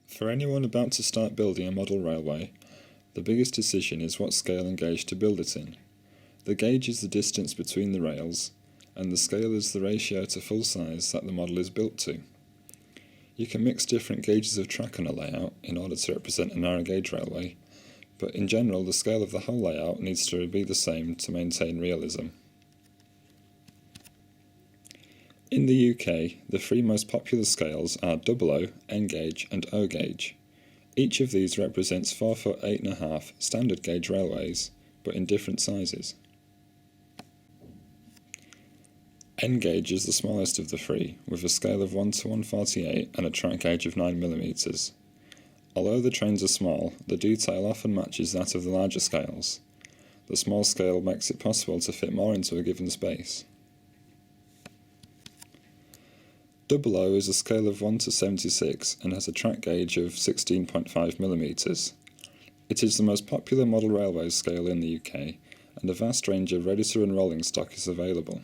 For anyone about to start building a model railway, the biggest decision is what scale and gauge to build it in. The gauge is the distance between the rails, and the scale is the ratio to full size that the model is built to. You can mix different gauges of track on a layout in order to represent a narrow gauge railway, but in general the scale of the whole layout needs to be the same to maintain realism. In the UK, the three most popular scales are 00, N gauge and O gauge. Each of these represents 4 foot 8.5 standard gauge railways, but in different sizes. N gauge is the smallest of the three, with a scale of 1 to 148 and a track gauge of 9mm. Although the trains are small, the detail often matches that of the larger scales. The small scale makes it possible to fit more into a given space. 00 is a scale of 1 to 76 and has a track gauge of 16.5mm. It is the most popular model railway scale in the UK, and a vast range of ready-to-run rolling stock is available.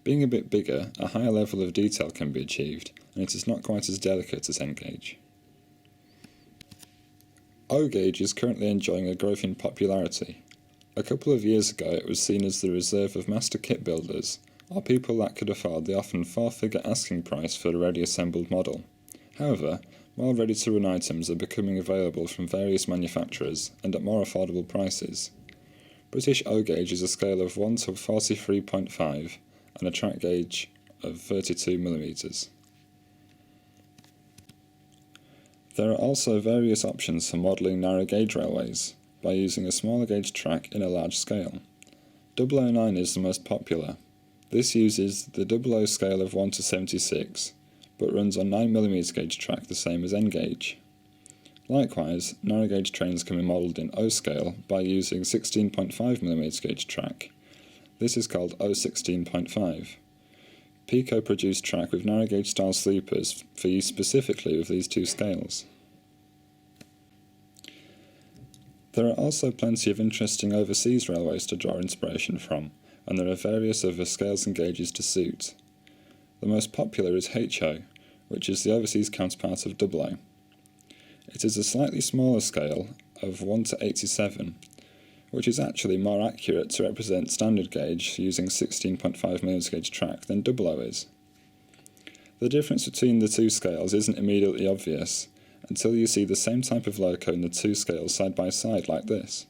Being a bit bigger, a higher level of detail can be achieved, and it is not quite as delicate as N gauge. O gauge is currently enjoying a growth in popularity. A couple of years ago it was seen as the reserve of master kit builders, or people that could afford the often four-figure asking price for a ready assembled model. However, more ready-to-run items are becoming available from various manufacturers and at more affordable prices. British O gauge is a scale of 1 to 43.5 and a track gauge of 32mm. There are also various options for modelling narrow gauge railways by using a smaller gauge track in a large scale. 009 is the most popular. This uses the 00 scale of 1 to 76, but runs on 9mm gauge track the same as N gauge. Likewise, narrow gauge trains can be modelled in O scale by using 16.5mm gauge track. This is called O16.5. Peco produced track with narrow gauge style sleepers for use specifically with these two scales. There are also plenty of interesting overseas railways to draw inspiration from, and there are various other scales and gauges to suit. The most popular is HO, which is the overseas counterpart of 00. It is a slightly smaller scale of 1 to 87, which is actually more accurate to represent standard gauge using 16.5mm gauge track than 00 is. The difference between the two scales isn't immediately obvious until you see the same type of loco in the two scales side by side like this.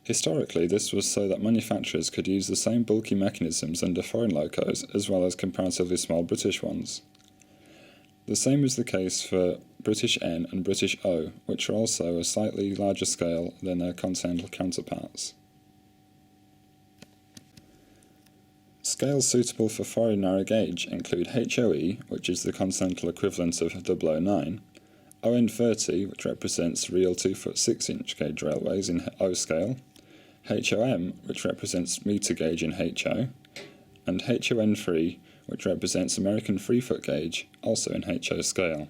Historically, this was so that manufacturers could use the same bulky mechanisms under foreign locos as well as comparatively small British ones. The same is the case for British N and British O, which are also a slightly larger scale than their continental counterparts. Scales suitable for foreign narrow gauge include HOE, which is the continental equivalent of 009, ON30, which represents real 2 foot 6 inch gauge railways in O scale, HOM, which represents metre gauge in HO, and HON3, which represents American 3 foot gauge, also in HO scale.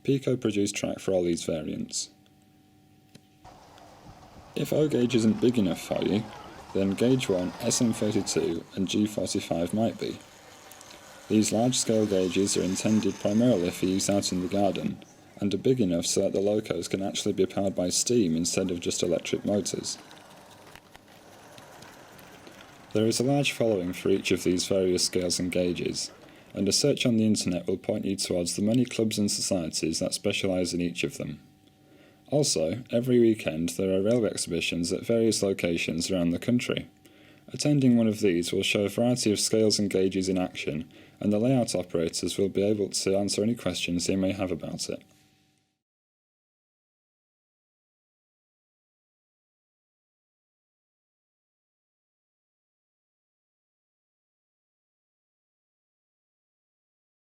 Peco produced track for all these variants. If O gauge isn't big enough for you, then Gauge 1, SM32 and G45 might be. These large scale gauges are intended primarily for use out in the garden, and are big enough so that the locos can actually be powered by steam instead of just electric motors. There is a large following for each of these various scales and gauges, and a search on the internet will point you towards the many clubs and societies that specialise in each of them. Also, every weekend there are railway exhibitions at various locations around the country. Attending one of these will show a variety of scales and gauges in action, and the layout operators will be able to answer any questions you may have about it.